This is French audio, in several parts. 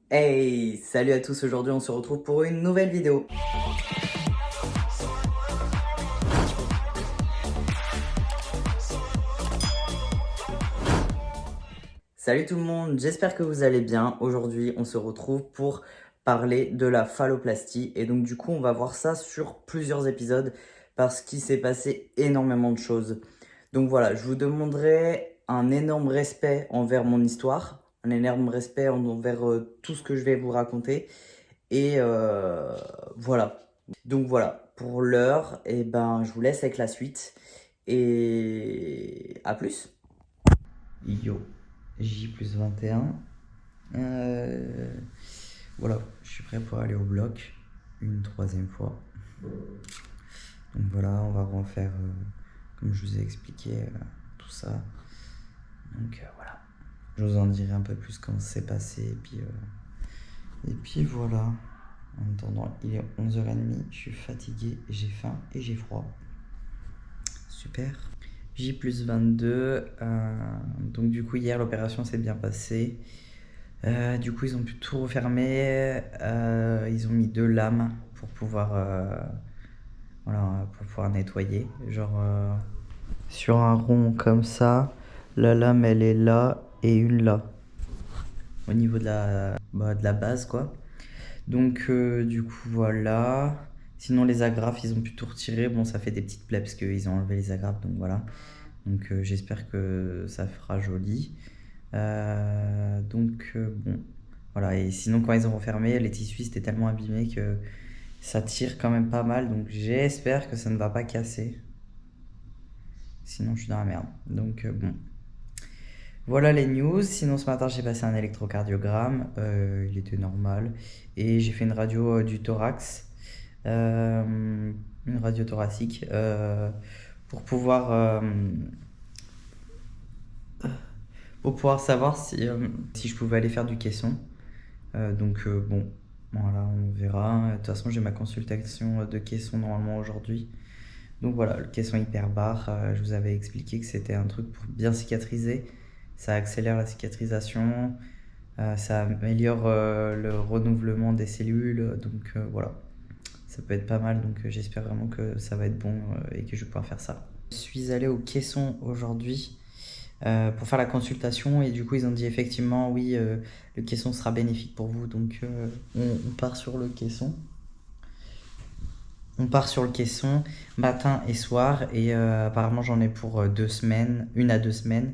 Hey, salut à tous, aujourd'hui on se retrouve pour une nouvelle vidéo. Salut tout le monde, j'espère que vous allez bien. Aujourd'hui on se retrouve pour parler de la phalloplastie et donc du coup on va voir ça sur plusieurs épisodes parce qu'il s'est passé énormément de choses. Donc voilà, je vous demanderai un énorme respect envers mon histoire, un énorme respect envers tout ce que je vais vous raconter et voilà. Donc voilà, pour l'heure, je vous laisse avec la suite et à plus. Yo, J plus 21. Voilà, je suis prêt pour aller au bloc une troisième fois. Donc voilà, on va refaire, comme je vous ai expliqué, tout ça. Donc voilà, je vous en dirai un peu plus comment ça s'est passé. Et puis voilà. En attendant, il est 11h30, je suis fatigué, j'ai faim et j'ai froid. Super. J plus 22. Donc du coup, hier, l'opération s'est bien passée. Du coup, ils ont pu tout refermer. Ils ont mis 2 lames pour pouvoir, pour pouvoir nettoyer. Genre, sur un rond comme ça, la lame, elle est là et une là. Au niveau de la base, quoi. Donc, du coup, voilà. Sinon, les agrafes, ils ont pu tout retirer. Bon, ça fait des petites plaies parce qu'ils ont enlevé les agrafes, donc voilà. Donc, j'espère que ça fera joli. Bon, voilà. Et sinon, quand ils ont refermé, les tissus étaient tellement abîmés que ça tire quand même pas mal. Donc, j'espère que ça ne va pas casser. Sinon, je suis dans la merde. Donc, bon. Voilà les news. Sinon, ce matin, j'ai passé un électrocardiogramme. Il était normal. Et j'ai fait une radio du thorax. Une radio thoracique. Pour pouvoir savoir si je pouvais aller faire du caisson. Bon, voilà, on verra. De toute façon, j'ai ma consultation de caisson normalement aujourd'hui. Donc voilà, le caisson hyperbare, je vous avais expliqué que c'était un truc pour bien cicatriser. Ça accélère la cicatrisation, ça améliore le renouvellement des cellules. Donc voilà, ça peut être pas mal. Donc j'espère vraiment que ça va être bon et que je vais pouvoir faire ça. Je suis allé au caisson aujourd'hui pour faire la consultation et du coup ils ont dit effectivement oui, le caisson sera bénéfique pour vous. Donc on part sur le caisson. On part sur le caisson matin et soir et apparemment j'en ai pour 2 semaines, 1 à 2 semaines,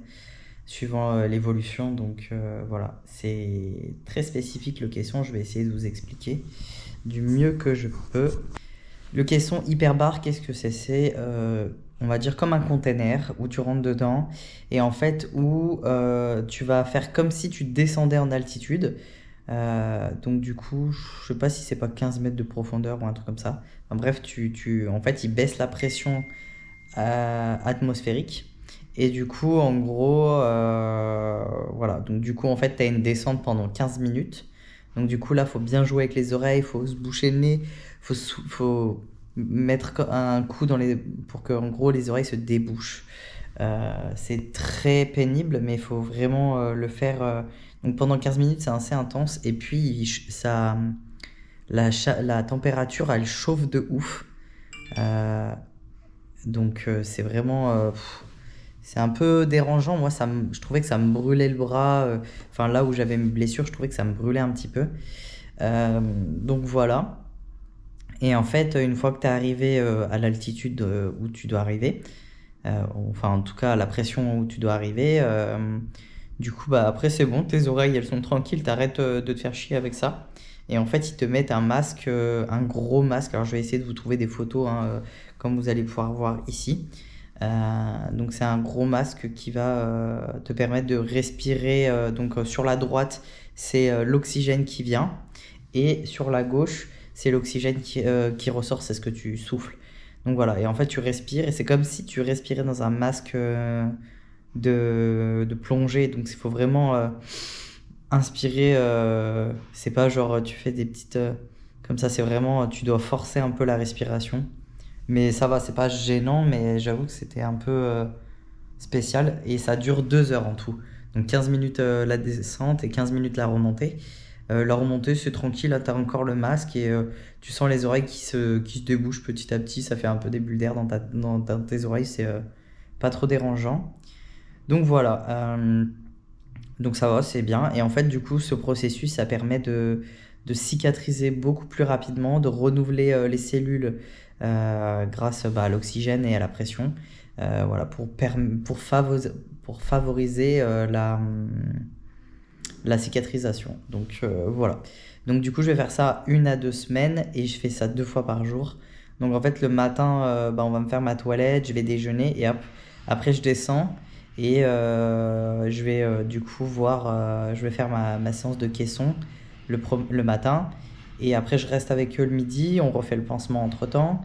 suivant l'évolution. Donc voilà, c'est très spécifique le caisson, je vais essayer de vous expliquer du mieux que je peux. Le caisson hyperbar, qu'est-ce que c'est? C'est, on va dire, comme un container où tu rentres dedans et en fait où tu vas faire comme si tu descendais en altitude. Donc du coup, je sais pas si c'est pas 15 mètres de profondeur ou un truc comme ça. Enfin, bref, en fait, il baisse la pression atmosphérique. Et du coup, en gros, voilà. Donc du coup, en fait, tu as une descente pendant 15 minutes. Donc du coup, là, faut bien jouer avec les oreilles, faut se boucher le nez, faut mettre un coup pour que, en gros, les oreilles se débouchent. C'est très pénible, mais il faut vraiment le faire. Donc pendant 15 minutes, c'est assez intense. Et puis, la température, elle chauffe de ouf. Euh, c'est vraiment... c'est un peu dérangeant. Moi, je trouvais que ça me brûlait le bras. Enfin, là où j'avais mes blessures, je trouvais que ça me brûlait un petit peu. Donc voilà. Et en fait, une fois que tu es arrivé à l'altitude où tu dois arriver, enfin en tout cas à la pression où tu dois arriver, du coup bah après c'est bon, tes oreilles elles sont tranquilles, t'arrêtes de te faire chier avec ça. Et en fait ils te mettent un masque, un gros masque. Alors je vais essayer de vous trouver des photos hein, comme vous allez pouvoir voir ici. Donc c'est un gros masque qui va te permettre de respirer. Sur la droite c'est l'oxygène qui vient et sur la gauche c'est l'oxygène qui ressort, c'est ce que tu souffles. Donc voilà, et en fait tu respires et c'est comme si tu respirais dans un masque de plongée. Donc il faut vraiment inspirer, c'est pas genre tu fais des petites... comme ça, c'est vraiment, tu dois forcer un peu la respiration. Mais ça va, c'est pas gênant, mais j'avoue que c'était un peu spécial. Et ça dure 2 heures en tout. Donc 15 minutes la descente et 15 minutes la remontée. La remontée, c'est tranquille, là, t'as encore le masque et tu sens les oreilles qui se débouchent petit à petit. Ça fait un peu des bulles d'air dans tes oreilles, c'est pas trop dérangeant. Donc voilà, donc ça va, c'est bien. Et en fait, du coup, ce processus, ça permet de cicatriser beaucoup plus rapidement, de renouveler les cellules grâce à l'oxygène et à la pression. Voilà, pour favoriser la cicatrisation. Donc voilà. Donc du coup, je vais faire ça 1 à 2 semaines et je fais ça 2 fois par jour. Donc en fait, le matin, on va me faire ma toilette, je vais déjeuner et hop, après je descends et je vais du coup je vais faire ma séance de caisson le matin et après je reste avec eux le midi, on refait le pansement entre temps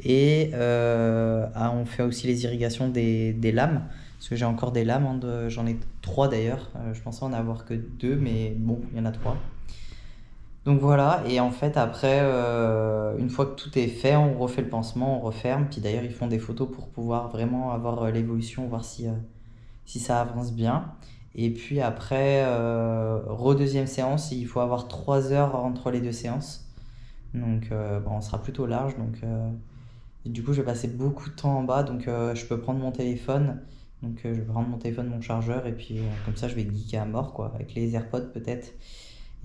et on fait aussi les irrigations des lames. Parce que j'ai encore des lames, hein, j'en ai 3 d'ailleurs. Je pensais en avoir que 2, mais bon, il y en a 3. Donc voilà, et en fait après, une fois que tout est fait, on refait le pansement, on referme. Puis d'ailleurs, ils font des photos pour pouvoir vraiment avoir l'évolution, voir si ça avance bien. Et puis après, deuxième séance, il faut avoir 3 heures entre les 2 séances. Donc on sera plutôt large. Donc et du coup, je vais passer beaucoup de temps en bas, donc je peux prendre mon téléphone. Donc je vais prendre mon téléphone, mon chargeur, et puis comme ça, je vais geeker à mort, quoi, avec les AirPods peut-être.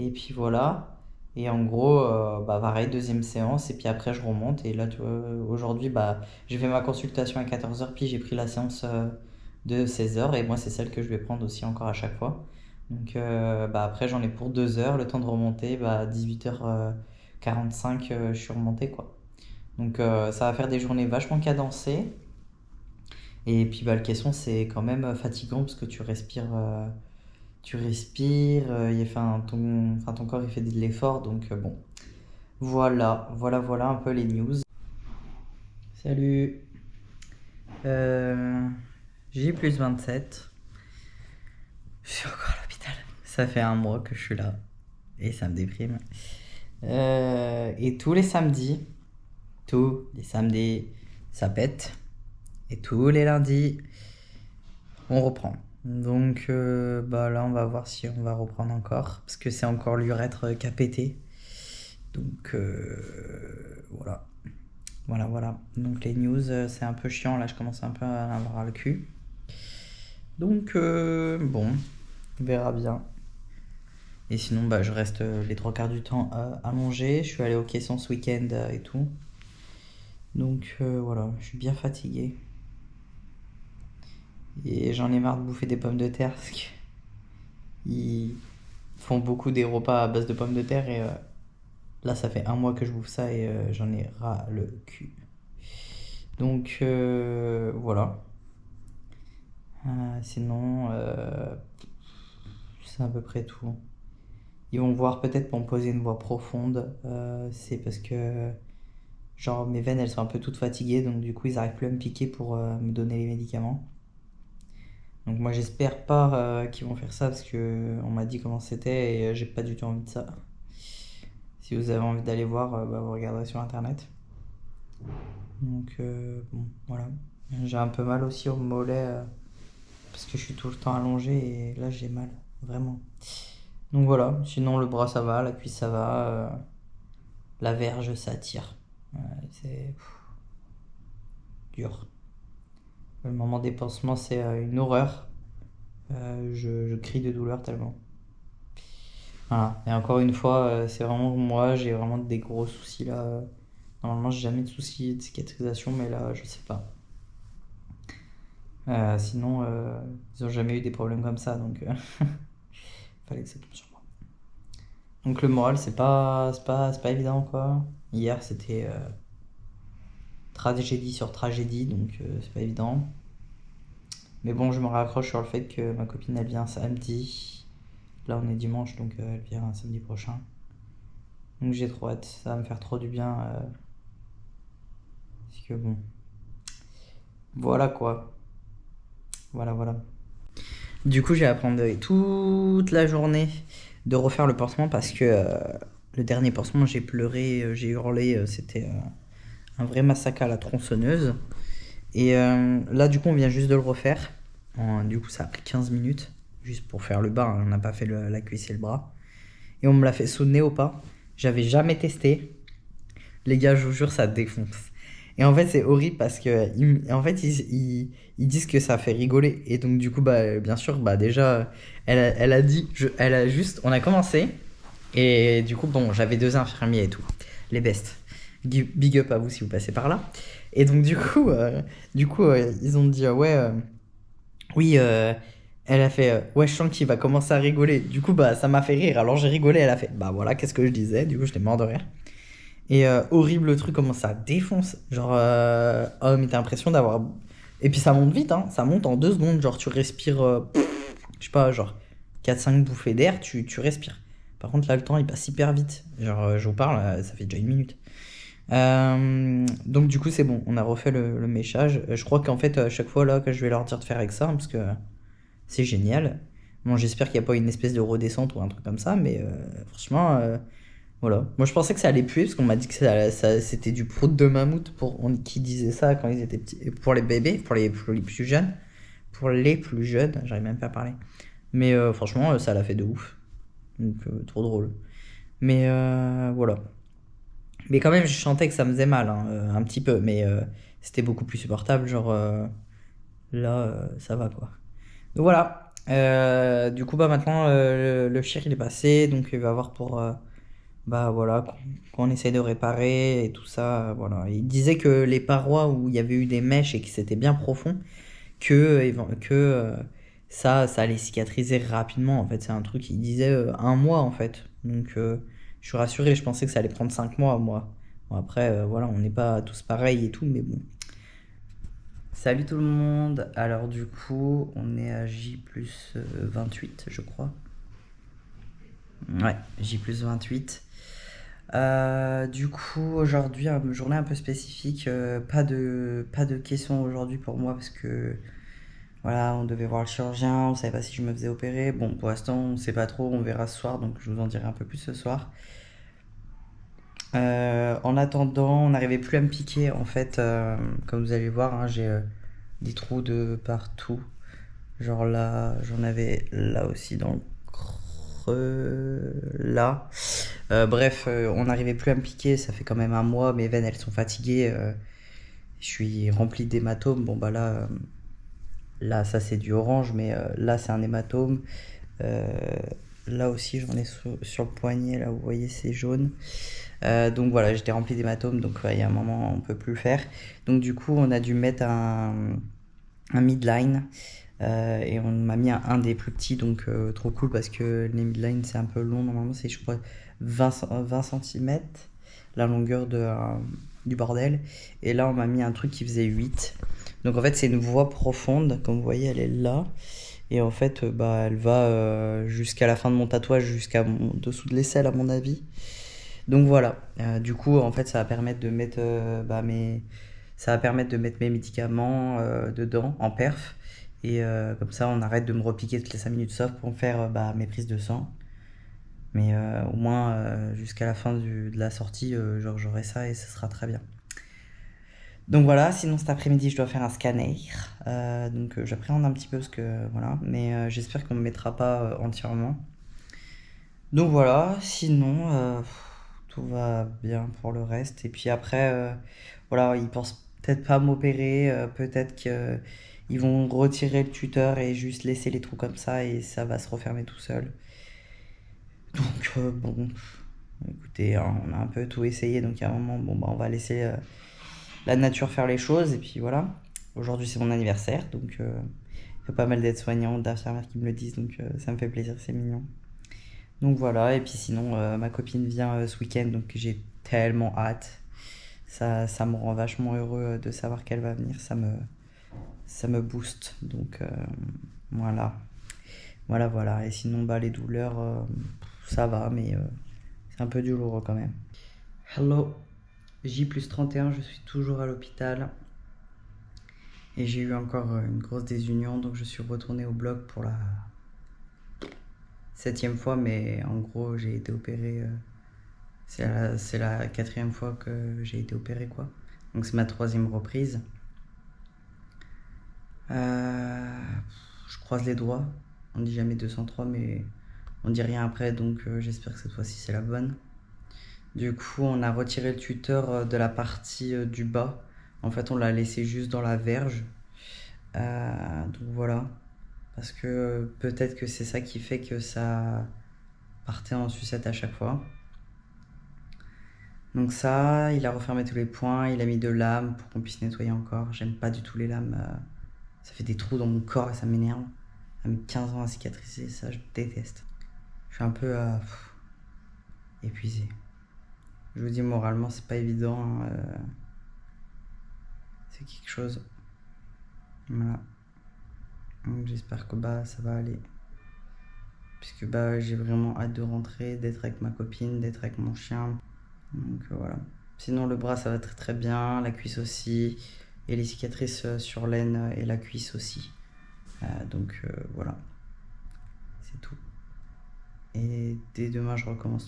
Et puis voilà. Et en gros, pareil, deuxième séance, et puis après, je remonte. Et là, tu vois, aujourd'hui, j'ai fait ma consultation à 14h, puis j'ai pris la séance de 16h, et moi, c'est celle que je vais prendre aussi encore à chaque fois. Donc après, j'en ai pour 2 heures, le temps de remonter, 18h45, je suis remonté, quoi. Donc ça va faire des journées vachement cadencées. Et puis le caisson, c'est quand même fatigant parce que tu respires, ton corps il fait de l'effort. Donc bon, voilà un peu les news. Salut, j'ai plus 27. Je suis encore à l'hôpital. Ça fait 1 mois que je suis là et ça me déprime. Et tous les samedis, ça pète. Et tous les lundis, on reprend. Donc là, on va voir si on va reprendre encore. Parce que c'est encore l'urètre qui a pété. Donc voilà. Voilà. Donc les news, c'est un peu chiant. Là, je commence un peu à en avoir le cul. Donc bon, on verra bien. Et sinon, je reste les 3 quarts du temps allongé. Je suis allé au caisson ce week-end et tout. Donc voilà, je suis bien fatigué. Et j'en ai marre de bouffer des pommes de terre parce qu'ils font beaucoup des repas à base de pommes de terre et là ça fait 1 mois que je bouffe ça et j'en ai ras le cul. Donc voilà. Sinon c'est à peu près tout. Ils vont voir peut-être pour me poser une voix profonde. C'est parce que genre mes veines elles sont un peu toutes fatiguées donc du coup ils arrivent plus à me piquer pour me donner les médicaments. Donc moi j'espère pas qu'ils vont faire ça parce que on m'a dit comment c'était et j'ai pas du tout envie de ça. Si vous avez envie d'aller voir, vous regarderez sur internet. Donc bon voilà. J'ai un peu mal aussi au mollet parce que je suis tout le temps allongé et là j'ai mal, vraiment. Donc voilà, sinon le bras ça va, la cuisse ça va, la verge ça tire. C'est dur. Le moment des pansements c'est une horreur. Je crie de douleur tellement. Voilà. Et encore une fois, c'est vraiment moi, j'ai vraiment des gros soucis là. Normalement, j'ai jamais de soucis de cicatrisation, mais là, je sais pas. Sinon, ils ont jamais eu des problèmes comme ça, donc fallait que ça tombe sur moi. Donc le moral, c'est pas évident quoi. Hier, c'était tragédie sur tragédie, donc c'est pas évident. Mais bon, je me raccroche sur le fait que ma copine elle vient samedi. Là, on est dimanche, donc elle vient samedi prochain. Donc j'ai trop hâte, ça va me faire trop du bien. Parce que bon. Voilà quoi. Voilà. Du coup, j'ai appris toute la journée de refaire le pansement parce que le dernier pansement, j'ai pleuré, j'ai hurlé, c'était un vrai massacre à la tronçonneuse. Et là, du coup, on vient juste de le refaire. Du coup, ça a pris 15 minutes juste pour faire le bas, hein. On n'a pas fait la cuisse et le bras. et on me l'a fait sous Néopa. J'avais jamais testé. Les gars, je vous jure, ça défonce. Et en fait, c'est horrible parce que en fait, ils disent que ça fait rigoler. Et donc, du coup, bah, bien sûr, bah, déjà, elle a dit, elle a juste, on a commencé. Et du coup, bon, j'avais deux infirmiers et tout. Les best. Big up à vous si vous passez par là. Et donc, ils ont dit, ouais, oui, elle a fait, ouais, je sens qu'il va commencer à rigoler. Du coup, bah, ça m'a fait rire. Alors, j'ai rigolé. Elle a fait, bah voilà, qu'est-ce que je disais. Du coup, j'étais mort de rire. Et horrible le truc, comment ça défonce. Genre, oh, mais t'as l'impression d'avoir. Et puis ça monte vite, hein. Ça monte en 2 secondes. Genre, tu respires, je sais pas, genre 4-5 bouffées d'air, tu respires. Par contre, là, le temps, il passe hyper vite. Genre, je vous parle, ça fait déjà 1 minute. Donc, du coup, c'est bon. On a refait le méchage. Je crois qu'en fait, à chaque fois, là, que je vais leur dire de faire avec ça, parce que c'est génial. Bon, j'espère qu'il n'y a pas une espèce de redescente ou un truc comme ça, mais franchement. Voilà. Moi, je pensais que ça allait puer, parce qu'on m'a dit que c'était du prout de mammouth qui disait ça quand ils étaient petits. Et pour les bébés, pour les plus jeunes. Pour les plus jeunes, j'arrive même pas à parler. Mais franchement, ça l'a fait de ouf. Donc, trop drôle. Mais voilà. Mais quand même, je sentais que ça me faisait mal, hein, un petit peu. Mais c'était beaucoup plus supportable. Genre, là, ça va, quoi. Donc voilà. Du coup, bah maintenant, le chien, il est passé. Donc, il va avoir pour. Bah voilà, qu'on essaye de réparer et tout ça, voilà. Il disait que les parois où il y avait eu des mèches et que c'était bien profond, que ça allait cicatriser rapidement. En fait, c'est un truc, il disait 1 mois en fait. Donc je suis rassuré, je pensais que ça allait prendre 5 mois, moi. Bon, après, voilà, on n'est pas tous pareils et tout, mais bon. Salut tout le monde, alors du coup, on est à J plus 28, je crois. Ouais, J plus 28. Du coup, aujourd'hui, une journée un peu spécifique. Pas de questions aujourd'hui pour moi parce que voilà, on devait voir le chirurgien, on savait pas si je me faisais opérer. Bon, pour l'instant, on sait pas trop, on verra ce soir, donc je vous en dirai un peu plus ce soir. En attendant, on n'arrivait plus à me piquer en fait. Comme vous allez voir, hein, j'ai des trous de partout. Genre là, j'en avais là aussi dans le creux, là. Bref, on n'arrivait plus à me piquer, ça fait quand même 1 mois, mes veines elles sont fatiguées, je suis rempli d'hématomes. Bon bah là ça c'est du orange, mais là c'est un hématome. Euh, Là aussi j'en ai sur le poignet, là vous voyez c'est jaune. Donc voilà, j'étais rempli d'hématomes, donc il y a un moment on peut plus le faire. Donc du coup on a dû mettre un midline. Et on m'a mis un des plus petits, donc trop cool parce que les midlines c'est un peu long, normalement c'est je crois 20 cm la longueur du bordel. Et là on m'a mis un truc qui faisait 8. Donc en fait c'est une voie profonde, comme vous voyez elle est là. Et en fait bah, elle va jusqu'à la fin de mon tatouage, jusqu'à dessous de l'aisselle à mon avis. Donc voilà, du coup en fait ça va permettre de mettre ça va permettre de mettre mes médicaments dedans en perf. Et comme ça, on arrête de me repiquer toutes les 5 minutes sauf pour faire mes prises de sang. Mais au moins, jusqu'à la fin de la sortie, genre j'aurai ça et ce sera très bien. Donc voilà, sinon cet après-midi, je dois faire un scanner. Donc j'appréhende un petit peu parce que voilà, mais j'espère qu'on ne me mettra pas entièrement. Donc voilà, sinon, tout va bien pour le reste. Et puis après, voilà, ils pensent peut-être pas m'opérer, peut-être qu'ils vont retirer le tuteur et juste laisser les trous comme ça et ça va se refermer tout seul. Donc bon, écoutez, hein, on a un peu tout essayé, donc à un moment, bon, bah, on va laisser la nature faire les choses. Et puis voilà, aujourd'hui c'est mon anniversaire, donc il y a pas mal d'aides-soignants, d'infirmières qui me le disent, donc ça me fait plaisir, c'est mignon. Donc voilà, et puis sinon, ma copine vient ce week-end, donc j'ai tellement hâte. Ça me rend vachement heureux de savoir qu'elle va venir, ça me booste. Donc voilà, voilà. Et sinon, bah, les douleurs, ça va, mais c'est un peu douloureux quand même. Hello, J plus 31, je suis toujours à l'hôpital. Et j'ai eu encore une grosse désunion, donc je suis retourné au bloc pour la 7e fois, mais en gros, j'ai été opéré. C'est la 4e fois que j'ai été opéré, quoi. Donc c'est ma 3e reprise. Je croise les doigts. On dit jamais 203, mais on dit rien après, donc j'espère que cette fois-ci c'est la bonne. Du coup, on a retiré le tuteur de la partie du bas. En fait, on l'a laissé juste dans la verge. Donc voilà. Parce que peut-être que c'est ça qui fait que ça partait en sucette à chaque fois. Donc ça, il a refermé tous les points, il a mis de lames pour qu'on puisse nettoyer encore. J'aime pas du tout les lames. Ça fait des trous dans mon corps et ça m'énerve. Ça a mis 15 ans à cicatriser, ça je déteste. Je suis un peu épuisé. Je vous dis, moralement, c'est pas évident, hein, c'est quelque chose. Voilà. Donc j'espère que ça va aller. Puisque j'ai vraiment hâte de rentrer, d'être avec ma copine, d'être avec mon chien. Donc voilà. Sinon le bras ça va très très bien, la cuisse aussi, et les cicatrices sur l'aine et la cuisse aussi. Donc voilà, c'est tout. Et dès demain je recommence.